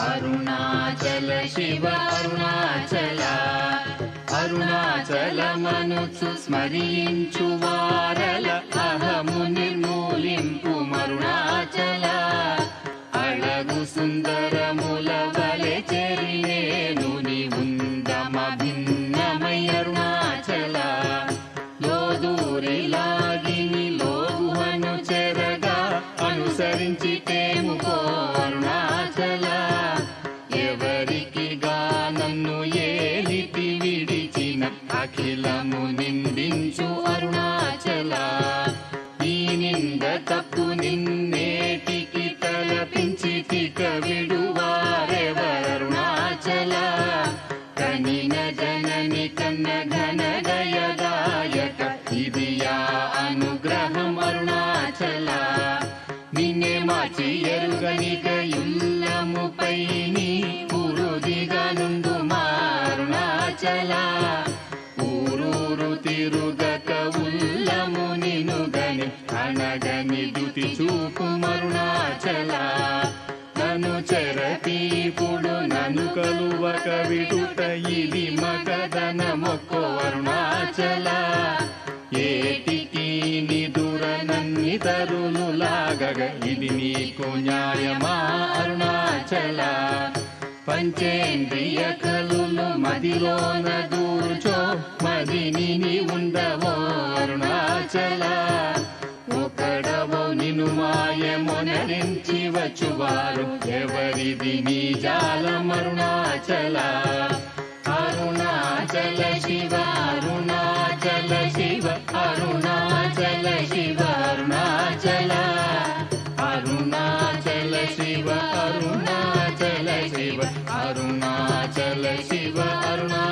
అరుణాచల శివ అరుణాచల అరుణాచలమనుచు స్మరించు వారల అహము నిర్మూలింపు మరుణాచల అళగు సుందరముల వలె చెరినేను నీ ఉందమ భిన్నమై అరుణాచల లోదూరి లాగిని లోగుహను చెరగా అనుసరించి తేముకో అరుణాచల ఎవరికి నన్ను ఏలితి విడిచిన అఖిలము నిందించు అరుణాచల ఈ నింద తప్పు నిన్నేటికి తలపించి తిక విడువారెవరుణాచల కనిన జనని కన్న ఘన గయదాయక ఇది యా అనుగ్రహం అరుణాచల నిన్నే మార్చి ఎరుగనిక ఇల్లముపై నీ పురుదిగా నుండు అరుణాచల ఊరూరు తిరుగక ఉల్లము నినుగని అనగని దుతి చూపు అరుణాచల నన్ను చెరపీపుడు నన్ను కలువక విడుట ఇది మగదన మొక్కో అరుణాచల ఏటికి నిదుర నన్ని తరులు లాగగ ఇది నీకు న్యాయమా అరుణాచల పంచేంద్రియ కలులు మదిలోన దూర్చో మదిని నీ ఉండవో అరుణాచల ఒకడవో నిను మాయమొనరించి వచ్చువారు ఎవరిది నీ జాలం అరుణాచల అరుణాచల శివ అరుణాచల శివ అరుణాచల శివ అరుణాచల అరుణాచల శివ అరుణాచల శివ అరుణాచల శివ అరుణాచల